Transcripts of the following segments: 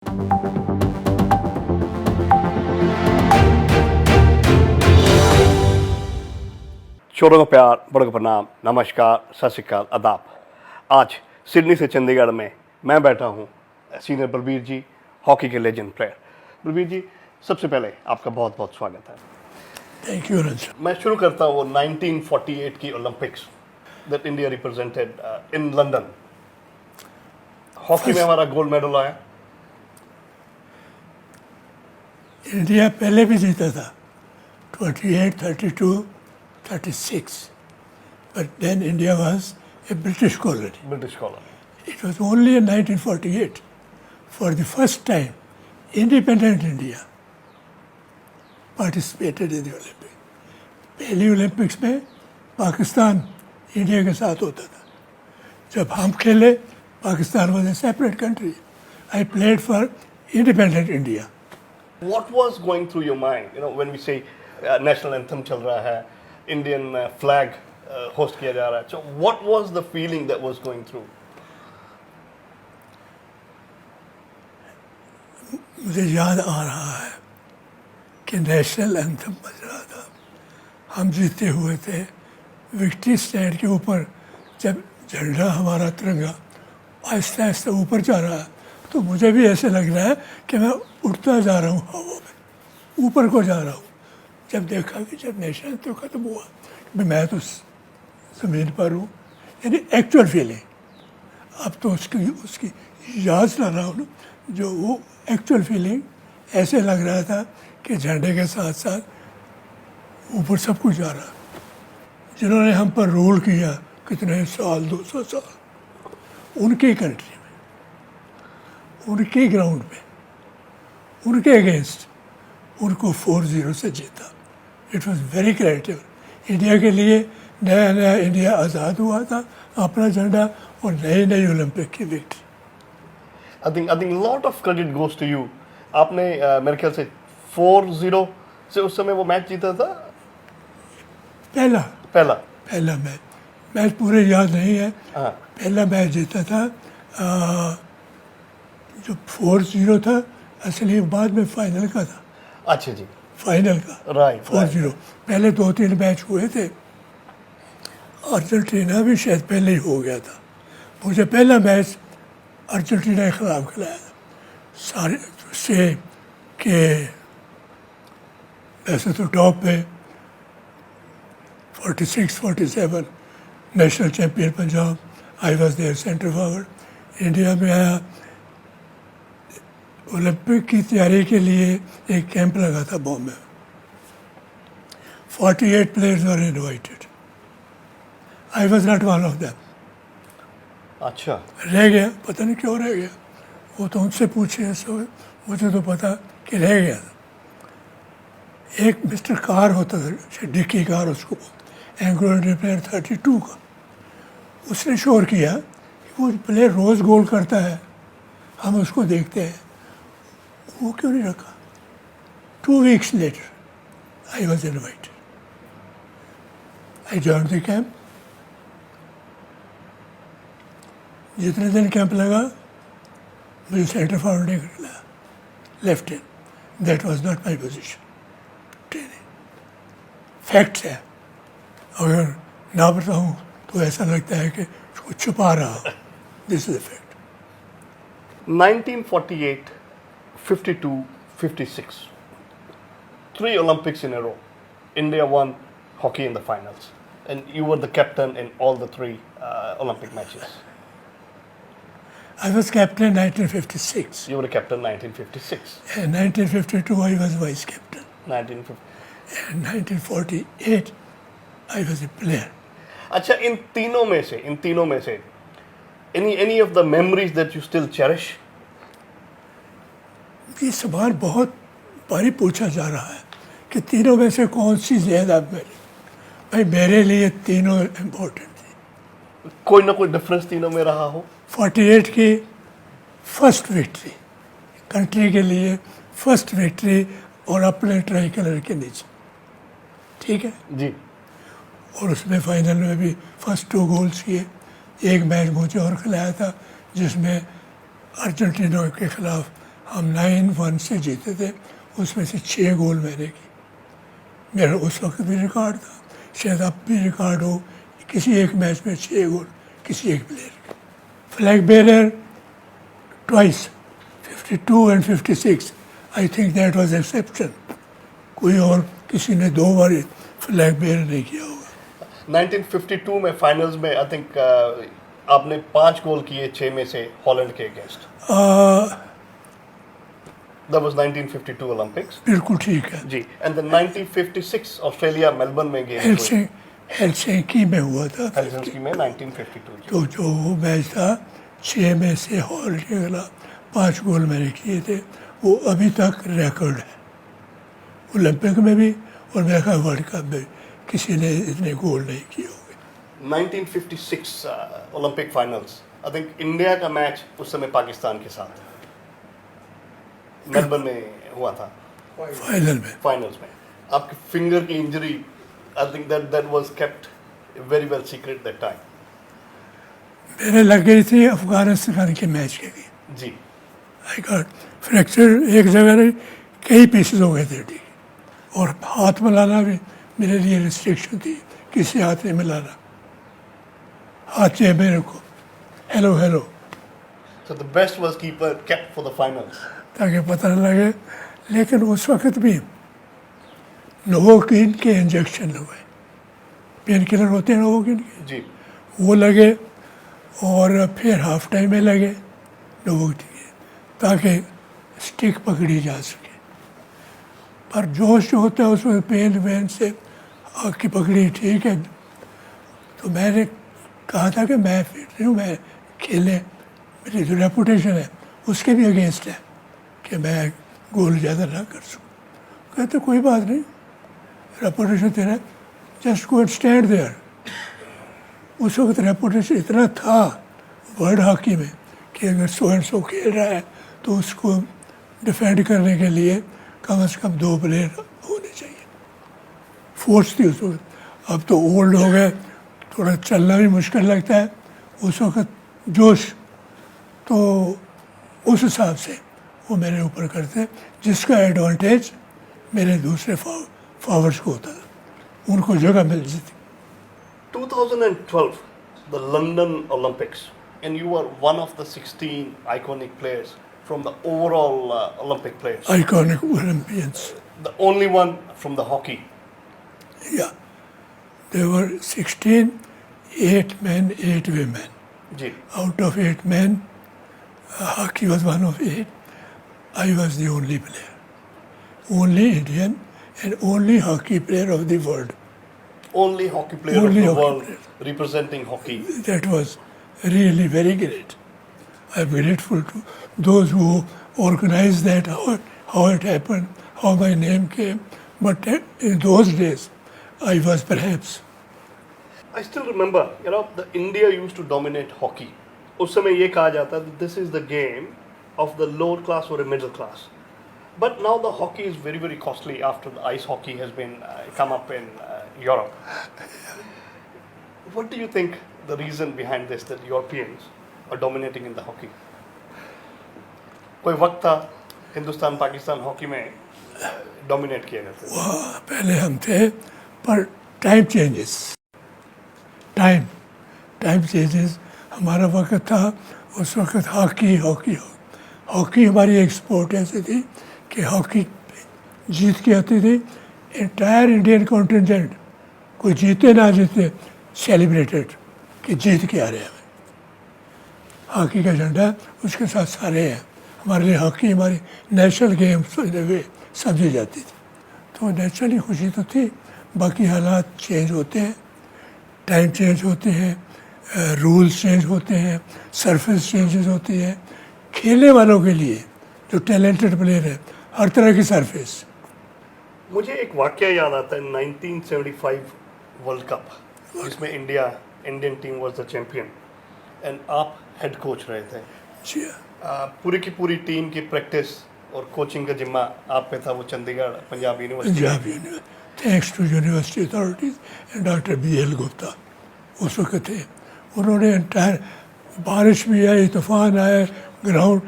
छोरों को प्यार, बड़ों को प्रणाम, नमस्कार, सत श्री अकाल, आदाब। आज सिडनी से चंडीगढ़ में मैं बैठा हूँ सीनियर बलबीर जी, हॉकी के लेजेंड प्लेयर। बलबीर जी, सबसे पहले आपका बहुत बहुत स्वागत है। Thank you Ranjan. मैं शुरू करता हूँ 1948 की Olympics that India represented in London. Hockey में हमारा गोल्ड मेडल आया। इंडिया पहले भी जीता था 28, 32, 36, but then India was a British colony. British colony. It was only in 1948, for the first time, independent India participated in the Olympics. पहली Olympics में Pakistan India के साथ होता था। जब हम खेले, Pakistan was a separate country. I played for independent India. What was going through your mind? You know, when we say national anthem चल रहा है, Indian flag host किया जा रहा है. So what was the feeling that was going through? मुझे याद आ रहा है कि नेशनल एंथम बज रहा था, हम जीते हुए थे। विक्ट्री स्टैंड के ऊपर जब झंडा हमारा तिरंगा आहिस्ता आहिस्ता ऊपर जा रहा है, तो मुझे भी ऐसे लग रहा है कि मैं उड़ता जा रहा हूँ हवा में, ऊपर को जा रहा हूँ। जब देखा कि जब नेशनल तो ख़त्म हुआ, मैं तो ज़मीन पर हूँ, यानी एक्चुअल फीलिंग। अब तो उसकी याद ला रहा हूँ ना, जो वो एक्चुअल फीलिंग ऐसे लग रहा था कि झंडे के साथ साथ ऊपर सब कुछ जा रहा। जिन्होंने हम पर रूल किया कितने साल, 200 साल, उनकी कंट्री में, उनके ग्राउंड में, उनके अगेंस्ट उनको 4-0 से जीता। It was very creative. India के लिए नया नया इंडिया आज़ाद हुआ था, अपना झंडा और नई नई ओलंपिक की victory. I think lot of credit goes to you. आपने मेरे ख्याल से 4-0 से उस समय वो मैच जीता था। पहला मैच पूरे याद नहीं है। हाँ। पहला मैच जीता था, जो 4-0 था, असली बाद में फाइनल का था। अच्छा जी। फाइनल का राइट। 4-0। पहले 2-3 मैच हुए थे। अर्जेंटीना भी शायद पहले ही हो गया था। मुझे पहला मैच अर्जेंटीना के खिलाफ खिलाया था। सारे से के वैसे तो टॉप पे 46, 47 national champion Punjab, I was there centre forward. India में आया, ओलंपिक की तैयारी के लिए एक कैंप लगा था बॉम्बे में। 48 players were invited, I was not one of them. अच्छा। रह गया, पता नहीं क्यों रह गया, वो तो उनसे पूछे। मुझे तो पता कि रह गया था। एक मिस्टर कार होता था, डिक्की कार उसको, एंग्लो इंडियन प्लेयर 32 का, उसने शोर किया कि वो प्लेयर रोज़ गोल करता है, हम उसको देखते हैं, वो क्यों नहीं रखा। 2 weeks later I was invited. I joined the camp. जितने दिन कैंप लगा, मुझे सेंटर फॉरवर्ड नहीं खिलाया, left in. That was not my position. Training fact है, अगर ना बताऊँ तो ऐसा लगता है कि उसको छुपा रहा हूँ। This is the fact. 1948, 52, 56. 3 Olympics in a row. India won hockey in the finals. And you were the captain in all the 3 Olympic matches. I was captain 1956. You were the captain 1956. In 1952 I was vice captain. 1950. In 1948 I was a player. अच्छा, इन तीनों में से any of the memories that you still cherish? ये सवाल बहुत बारी पूछा जा रहा है कि तीनों में से कौन सी ज़्यादा मेरी। भाई मेरे लिए तीनों इम्पोर्टेंट थी। कोई ना कोई डिफरेंस तीनों में रहा हो? 48 की फर्स्ट विक्ट्री, कंट्री के लिए फर्स्ट विक्ट्री, और अपने ट्राई कलर के नीचे, ठीक है जी। और उसमें फाइनल में भी फर्स्ट 2 गोल्स किए। एक मैच मुझे और खिलाया था जिसमें अर्जेंटीना के खिलाफ हम 9-1 से जीते थे, उसमें से 6 गोल मैंने की। मेरा उस वक्त भी रिकॉर्ड था, शायद अब भी रिकॉर्ड हो, किसी एक मैच में 6 गोल किसी एक प्लेयर के। Flag bearer twice, 52 and 56, I think that was exception. कोई और किसी ने 2 बार फ्लैग बेरर नहीं किया होगा। 1952 में फाइनल्स में आई थिंक आपने 5 गोल किए 6 में से हॉलैंड के अगेंस्ट। That was 1952 Olympics. बिल्कुल ठीक है। जी, and then 1956 ऑस्ट्रेलिया मेलबर्न में गेम हुई। हेलसिंकी में हुआ था। हेलसिंकी में 1952 जी। तो जो वो मैच था, 6 में से हॉलैंड के खिलाफ 5 गोल मैंने किए थे, वो अभी तक रिकॉर्ड है। ओलंपिक में भी और मेरे ख्याल वर्ल्ड कप में किसी ने इतने गोल नहीं किए होंगे। 1956 Olympic finals, I think India का मैच उस समय पाकिस्तान के साथ मेलबर्न में हुआ था फाइनल्स में। आपकी फिंगर की injury, I think that was kept very well secret that time. मेरे लग गई थी अफगानिस्तान के मैच के लिए। जी, आई गॉट फ्रैक्चर एक जगह नहीं, कई पीसेस हो गए थे ठीक, और हाथ मिलाना भी मेरे लिए रिस्ट्रिक्शन थी, किसी हाथ नहीं मिलाना, हाथ चाहिए मेरे को, hello hello, so the best was keeper kept for the finals. ताकि पता न लगे। लेकिन उस वक्त भी नोवोकिन के इंजेक्शन हुए, पेन किलर होते हैं नोवोकिन के, जी, वो लगे, और फिर हाफ टाइम में लगे नोवोकिन के, ताकि स्टिक पकड़ी जा सके। पर जोश जो होता है उसमें पेन वेन से आँख की पकड़ी ठीक है। तो मैंने कहा था कि मैं फिट नहीं हूँ, मैं खेले, मेरी जो रेपुटेशन है उसके भी अगेंस्ट है कि मैं गोल ज़्यादा ना कर सकूँ। कहते कोई बात नहीं, रेपुटेशन तेरा, just go and stand there. उस वक्त रेपुटेशन इतना था वर्ल्ड हॉकी में कि अगर सो एंड सो खेल रहा है तो उसको डिफेंड करने के लिए कम से कम 2 प्लेयर होने चाहिए। फोर्स थी उस वक्त। अब तो ओल्ड हो गए, थोड़ा चलना भी मुश्किल लगता है। उस वक्त जोश, तो उस हिसाब से वो मेरे ऊपर करते, जिसका एडवांटेज मेरे दूसरे फॉरवर्ड्स को होता था, उनको जगह मिल जाती। 2012 the London Olympics, and you were one of the 16 iconic players from the overall Olympic players. Iconic Olympians. The only one from the hockey. Yeah. There were 16, 8 men, 8 women. Ji, Out of 8 men, hockey was one of 8. I was the only player. Only Indian and only hockey player of the world. only hockey player Only of the hockey world player. representing hockey. That was really very great. I'm grateful to those who organized that, how it happened, how my name came. But in those days, I was perhaps. I still remember, the India used to dominate hockey. उस समय ये कहा जाता that this is the game of the lower class or a middle class. But now the hockey is very, very costly after the ice hockey has been come up in Europe. What do you think the reason behind this, that Europeans are dominating in the hockey? कोई वक्त था Hindustan Pakistan hockey में dominate किया करते थे। पहले हम थे, पर टाइम चेंजेस, टाइम चेंजेस। हमारा वक्त था, उस वक्त हॉकी हमारी एक स्पोर्ट ऐसी थी कि हॉकी जीत के आती थी। एंटायर इंडियन कॉन्टिजेंट, कोई जीते ना जीते, सेलिब्रेटेड कि जीत के आ रहे हैं। हॉकी का झंडा उसके साथ सारे हैं। हमारे लिए हॉकी हमारी नेशनल गेम समझी जाती थी। तो नेचुरली खुशी तो थी। बाकी हालात चेंज होते हैं, टाइम चेंज होते हैं, रूल्स चेंज होते हैं, सरफेस चेंजेस होती है। खेलने वालों के लिए जो टैलेंटेड प्लेयर है, हर तरह की सरफेस। मुझे एक वाकया याद आता है 1975 वर्ल्ड कप, जिसमें Indian team was the champion and आप हेड कोच रहे थे। जी पूरी की पूरी टीम की प्रैक्टिस और कोचिंग का जिम्मा आप पे था, वो Chandigarh Punjab University. Punjab University, thanks to University authorities and doctor BL Gupta उस वक्त थे। उन्होंने एंटायर, बारिश भी आई, तूफान आए, ground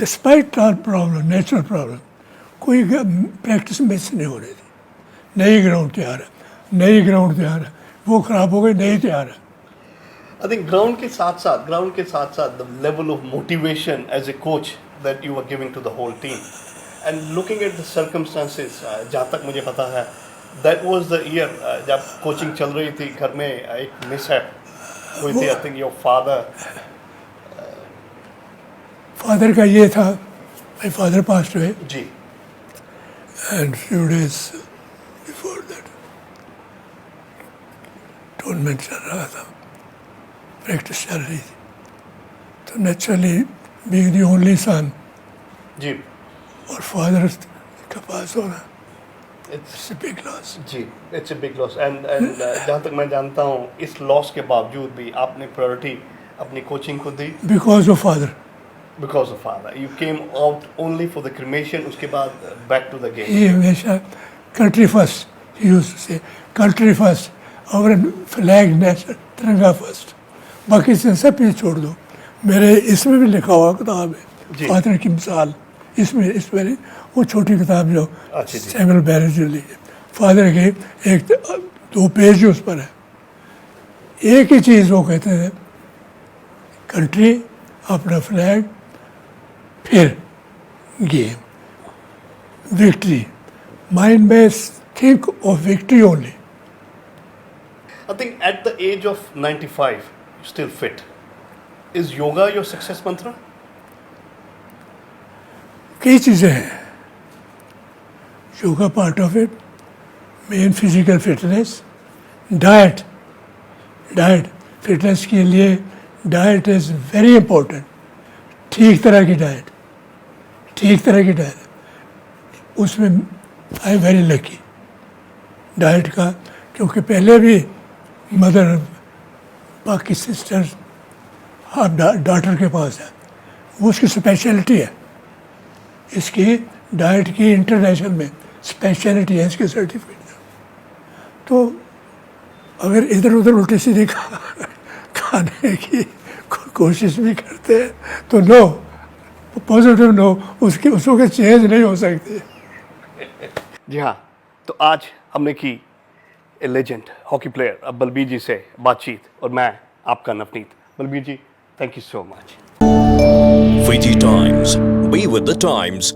despite our problem, natural problem, कोई प्रैक्टिस मिस नहीं हो रही थी। नई ग्राउंड तैयार है, नई ग्राउंड तैयार है, वो ख़राब हो गई, नई तैयार है। I think ground के साथ the level of motivation as a coach that you were giving to the whole team, and looking at the circumstances, जहाँ तक मुझे पता है, that was the year जब coaching चल रही थी, घर में एक mishap हुई थी. I think your father. Father का ये था, माई फादर पास्ट हुए, जी. And few days before that tournament चल रहा था, प्रैक्टिस चल रही थी, तो naturally being the only son जी. और फादर का पास होना, It's it's a big loss. जी, it's a big loss. And जहाँ तक मैं जानता हूँ, इस लॉस के बावजूद भी आपने प्रायोरिटी अपनी कोचिंग को दी. Because of father, Because of father, you came out only for the cremation. उसके बाद back to the game. ही हमेशा कंट्री फर्स्ट, ही used to say country first, और फ्लैग नेशनल, तिरंगा फर्स्ट, बाकी से सब पीछे छोड़ दो। मेरे इसमें भी लिखा हुआ किताब जी। है फादर की मिसाल, इसमें नहीं, वो छोटी किताब जो अच्छी जी। सैमुअल बैरेज जो लिखी, फादर के एक 2 पेज उस पर है। एक ही चीज़ वो कहते थे, कंट्री, अपना फ्लैग, फिर गेम, विक्ट्री, माइंड में think of victory only. I think at the age of 95, you're still fit. Is yoga your success mantra? कई चीज़ें हैं, yoga part of it, main physical fitness, diet, fitness के लिए diet is very important. ठीक तरह की diet, उसमें I am very lucky diet का, क्योंकि पहले भी मदर, बाकी सिस्टर्स, आप डॉक्टर के पास है, वो उसकी स्पेशलिटी है, इसकी डाइट की इंटरनेशनल में स्पेशलिटी है, इसकी सर्टिफिकेट। तो अगर इधर उधर उल्टी सीधी खाने की कोशिश भी करते हैं तो नो, पॉजिटिव नो, उसको चेंज नहीं हो सकती। जी हाँ, तो आज हमने की legend hockey player Balbir ji से बातचीत, और मैं आपका Navneet. Balbir ji, thank you so much. Fiji Times. Be with the times.